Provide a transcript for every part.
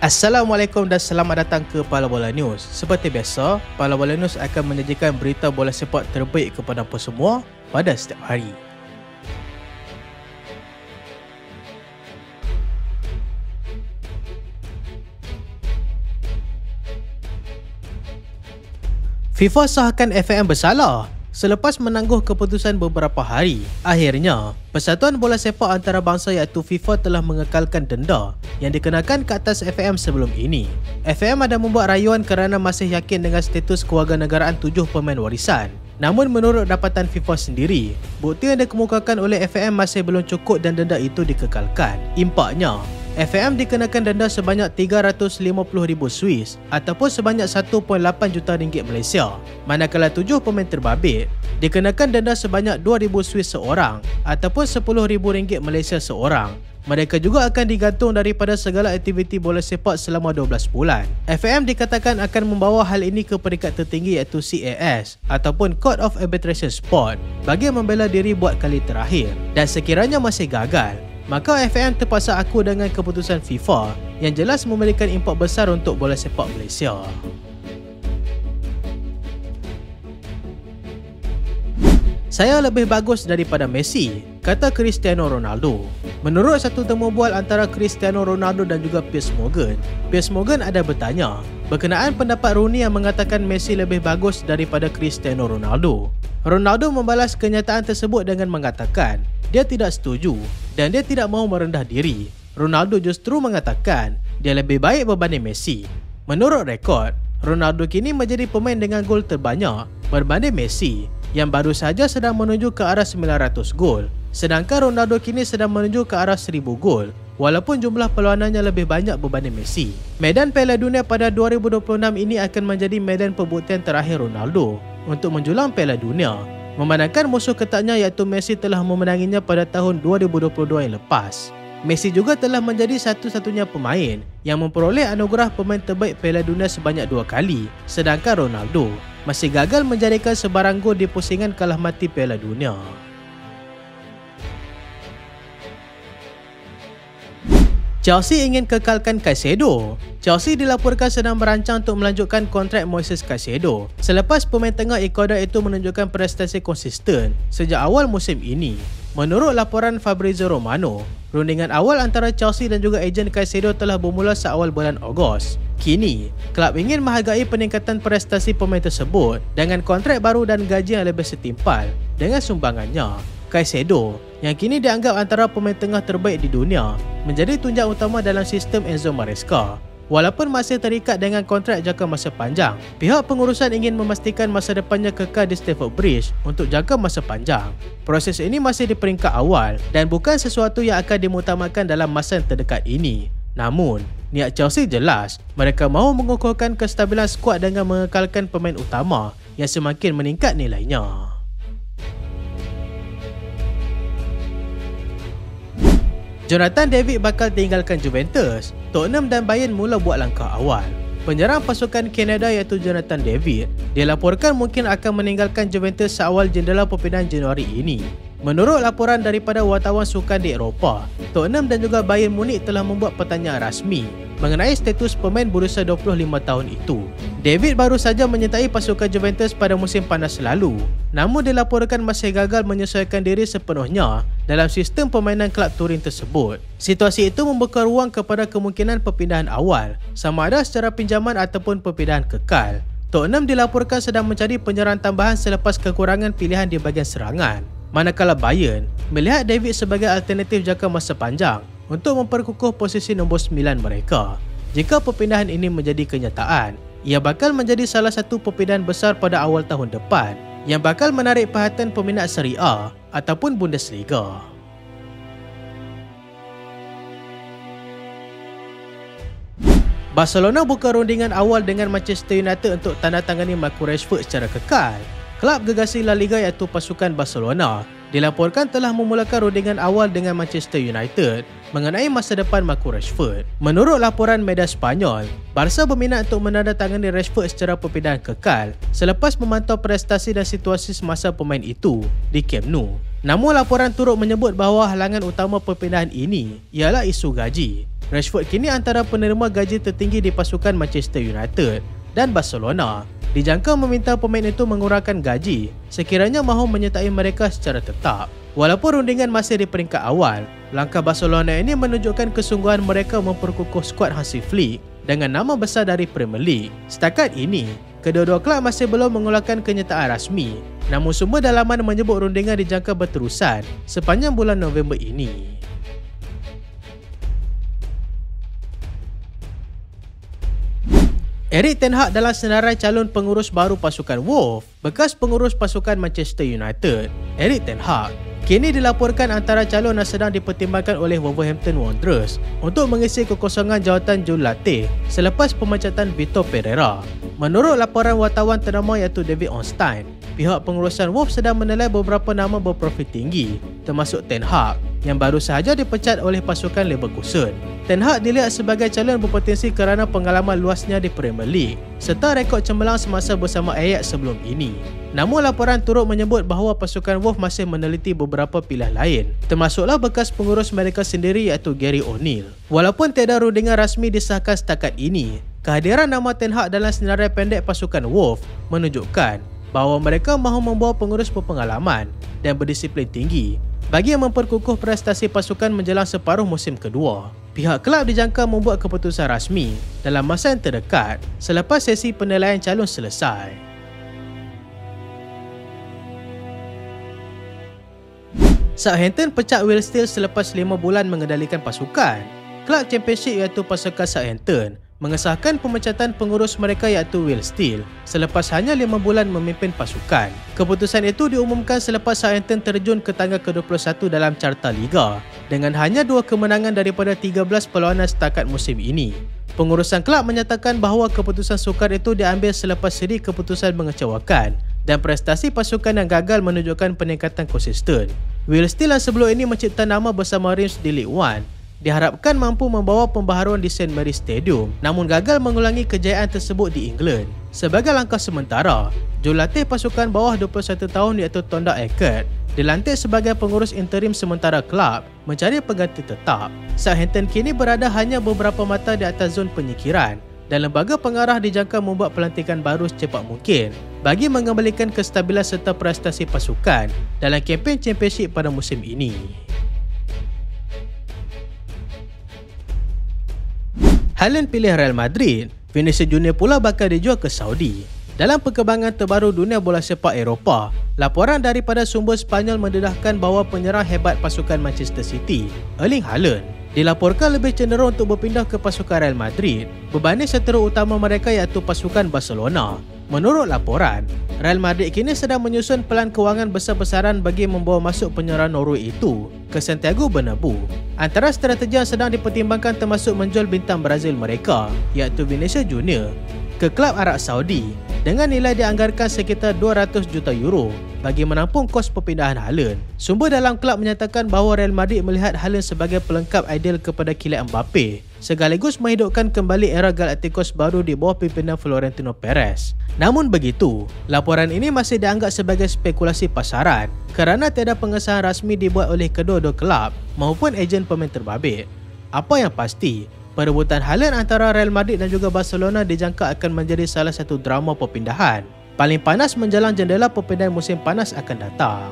Assalamualaikum dan selamat datang ke Pala Bola News. Seperti biasa, Pala Bola News akan menyajikan berita bola sepak terbaik kepada anda semua pada setiap hari. FIFA sahkan FAM bersalah selepas menangguh keputusan beberapa hari. Akhirnya, Persatuan Bola Sepak Antarabangsa iaitu FIFA telah mengekalkan denda yang dikenakan ke atas FAM sebelum ini. FAM ada membuat rayuan kerana masih yakin dengan status kewarganegaraan 7 pemain warisan. Namun menurut dapatan FIFA sendiri, bukti yang dikemukakan oleh FAM masih belum cukup dan denda itu dikekalkan. Impaknya, FAM dikenakan denda sebanyak 350,000 Swiss ataupun sebanyak 1.8 juta ringgit Malaysia. Manakala 7 pemain terbabit dikenakan denda sebanyak 2,000 Swiss seorang ataupun 10,000 ringgit Malaysia seorang. Mereka juga akan digantung daripada segala aktiviti bola sepak selama 12 bulan. FAM dikatakan akan membawa hal ini ke peringkat tertinggi iaitu CAS ataupun Court of Arbitration Sport bagi membela diri buat kali terakhir. Dan sekiranya masih gagal, maka FAM terpaksa aku dengan keputusan FIFA yang jelas memberikan impak besar untuk bola sepak Malaysia. Saya lebih bagus daripada Messi, kata Cristiano Ronaldo. Menurut satu temu bual antara Cristiano Ronaldo dan juga Piers Morgan ada bertanya berkenaan pendapat Rooney yang mengatakan Messi lebih bagus daripada Cristiano Ronaldo. Ronaldo membalas kenyataan tersebut dengan mengatakan dia tidak setuju dan dia tidak mahu merendah diri. Ronaldo justru mengatakan dia lebih baik berbanding Messi. Menurut rekod, Ronaldo kini menjadi pemain dengan gol terbanyak berbanding Messi yang baru saja sedang menuju ke arah 900 gol. Sedangkan Ronaldo kini sedang menuju ke arah 1000 gol walaupun jumlah perlawanannya lebih banyak berbanding Messi. Medan Piala Dunia pada 2026 ini akan menjadi medan pembuktian terakhir Ronaldo untuk menjulang Piala Dunia, memandangkan musuh ketatnya iaitu Messi telah memenanginya pada tahun 2022 yang lepas. Messi juga telah menjadi satu-satunya pemain yang memperoleh anugerah pemain terbaik Piala Dunia sebanyak 2 kali, sedangkan Ronaldo masih gagal menjadikan sebarang gol di pusingan kalah mati Piala Dunia. Chelsea ingin kekalkan Caicedo. Chelsea dilaporkan sedang merancang untuk melanjutkan kontrak Moises Caicedo selepas pemain tengah Ecuador itu menunjukkan prestasi konsisten sejak awal musim ini. Menurut laporan Fabrizio Romano, rundingan awal antara Chelsea dan juga ejen Caicedo telah bermula seawal bulan Ogos. Kini, kelab ingin menghargai peningkatan prestasi pemain tersebut dengan kontrak baru dan gaji yang lebih setimpal dengan sumbangannya. Caicedo, yang kini dianggap antara pemain tengah terbaik di dunia, menjadi tunjang utama dalam sistem Enzo Maresca. Walaupun masih terikat dengan kontrak jangka masa panjang, pihak pengurusan ingin memastikan masa depannya kekal di Stamford Bridge untuk jangka masa panjang. Proses ini masih di peringkat awal dan bukan sesuatu yang akan dimutamakan dalam masa yang terdekat ini. Namun, niat Chelsea jelas, mereka mahu mengukuhkan kestabilan skuad dengan mengekalkan pemain utama yang semakin meningkat nilainya. Jonathan David bakal tinggalkan Juventus. Tottenham dan Bayern mula buat langkah awal. Penyerang pasukan Kanada iaitu Jonathan David dilaporkan mungkin akan meninggalkan Juventus seawal jendela perpindahan Januari ini. Menurut laporan daripada wartawan sukan di Eropah, Tottenham dan juga Bayern Munich telah membuat pertanyaan rasmi mengenai status pemain berusia 25 tahun itu. David baru saja menyertai pasukan Juventus pada musim panas lalu, namun dilaporkan masih gagal menyesuaikan diri sepenuhnya dalam sistem permainan kelab Turin tersebut. Situasi itu membuka ruang kepada kemungkinan perpindahan awal, sama ada secara pinjaman ataupun perpindahan kekal. Tottenham dilaporkan sedang mencari penyerang tambahan selepas kekurangan pilihan di bahagian serangan. Manakala Bayern melihat David sebagai alternatif jangka masa panjang untuk memperkukuh posisi nombor 9 mereka. Jika perpindahan ini menjadi kenyataan, ia bakal menjadi salah satu perpindahan besar pada awal tahun depan yang bakal menarik perhatian peminat Serie A ataupun Bundesliga. Barcelona buka rundingan awal dengan Manchester United untuk tandatangani Marcus Rashford secara kekal. Kelab gegasi La Liga iaitu pasukan Barcelona dilaporkan telah memulakan rundingan awal dengan Manchester United mengenai masa depan Marcus Rashford. Menurut laporan media Spanyol, Barca berminat untuk menandatangani Rashford secara perpindahan kekal selepas memantau prestasi dan situasi semasa pemain itu di Camp Nou. Namun laporan turut menyebut bahawa halangan utama perpindahan ini ialah isu gaji. Rashford kini antara penerima gaji tertinggi di pasukan Manchester United dan Barcelona dijangka meminta pemain itu mengurangkan gaji sekiranya mahu menyertai mereka secara tetap. Walaupun rundingan masih di peringkat awal, langkah Barcelona ini menunjukkan kesungguhan mereka memperkukuh skuad Hansi Flick dengan nama besar dari Premier League. Setakat ini, kedua-dua kelab masih belum mengeluarkan kenyataan rasmi, namun sumber dalaman menyebut rundingan dijangka berterusan sepanjang bulan November ini. Erik ten Hag dalam senarai calon pengurus baru pasukan Wolves. Bekas pengurus pasukan Manchester United, Erik ten Hag, kini dilaporkan antara calon yang sedang dipertimbangkan oleh Wolverhampton Wanderers untuk mengisi kekosongan jawatan jurulatih selepas pemecatan Vitor Pereira. Menurut laporan wartawan ternama iaitu David Ornstein, pihak pengurusan Wolves sedang menilai beberapa nama berprofil tinggi termasuk ten Hag yang baru sahaja dipecat oleh pasukan Leverkusen. Ten Hag dilihat sebagai calon berpotensi kerana pengalaman luasnya di Premier League serta rekod cemerlang semasa bersama Ajax sebelum ini. Namun laporan turut menyebut bahawa pasukan Wolves masih meneliti beberapa pilihan lain, termasuklah bekas pengurus mereka sendiri iaitu Gary O'Neill. Walaupun tiada rundingan rasmi disahkan setakat ini, kehadiran nama Ten Hag dalam senarai pendek pasukan Wolves menunjukkan bahawa mereka mahu membawa pengurus berpengalaman dan berdisiplin tinggi bagi memperkukuh prestasi pasukan menjelang separuh musim kedua. Pihak kelab dijangka membuat keputusan rasmi dalam masa yang terdekat selepas sesi penilaian calon selesai. Southampton pecat Will Steele selepas 5 bulan mengendalikan pasukan. Kelab Championship iaitu pasukan Southampton mengesahkan pemecatan pengurus mereka iaitu Will Steele selepas hanya 5 bulan memimpin pasukan. Keputusan itu diumumkan selepas Southampton terjun ke tangga ke-21 dalam carta Liga dengan hanya 2 kemenangan daripada 13 perlawanan setakat musim ini. Pengurusan kelab menyatakan bahawa keputusan sukar itu diambil selepas siri keputusan mengecewakan dan prestasi pasukan yang gagal menunjukkan peningkatan konsisten. Will Steele yang sebelum ini mencipta nama bersama Reims di League One diharapkan mampu membawa pembaharuan di St. Mary's Stadium namun gagal mengulangi kejayaan tersebut di England. Sebagai langkah sementara, jurulatih pasukan bawah 21 tahun iaitu Tonda Eckert dilantik sebagai pengurus interim sementara kelab mencari pengganti tetap. Southampton kini berada hanya beberapa mata di atas zon penyingkiran dan lembaga pengarah dijangka membuat pelantikan baru secepat mungkin bagi mengembalikan kestabilan serta prestasi pasukan dalam kempen Championship pada musim ini. Haaland pilih Real Madrid, Vinicius Junior pula bakal dijual ke Saudi. Dalam perkembangan terbaru dunia bola sepak Eropah, laporan daripada sumber Spanyol mendedahkan bahawa penyerang hebat pasukan Manchester City, Erling Haaland, dilaporkan lebih cenderung untuk berpindah ke pasukan Real Madrid berbanding seteru utama mereka iaitu pasukan Barcelona. Menurut laporan, Real Madrid kini sedang menyusun pelan kewangan besar-besaran bagi membawa masuk penyerang Norway itu ke Santiago Bernabeu. Antara strategi yang sedang dipertimbangkan termasuk menjual bintang Brazil mereka iaitu Vinicius Junior ke klub Arab Saudi dengan nilai dianggarkan sekitar 200 juta euro bagi menampung kos perpindahan Haaland. Sumber dalam klub menyatakan bahawa Real Madrid melihat Haaland sebagai pelengkap ideal kepada Kylian Mbappe sekaligus menghidupkan kembali era Galacticos baru di bawah pimpinan Florentino Perez. Namun begitu, laporan ini masih dianggap sebagai spekulasi pasaran kerana tiada pengesahan rasmi dibuat oleh kedua-dua kelab maupun ejen pemain terbabit. Apa yang pasti, perebutan Haaland antara Real Madrid dan juga Barcelona dijangka akan menjadi salah satu drama perpindahan paling panas menjelang jendela perpindahan musim panas akan datang.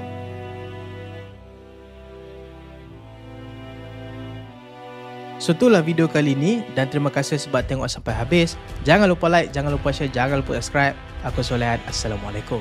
So itulah video kali ini dan terima kasih sebab tengok sampai habis. Jangan lupa like, jangan lupa share, jangan lupa subscribe. Aku Solehan. Assalamualaikum.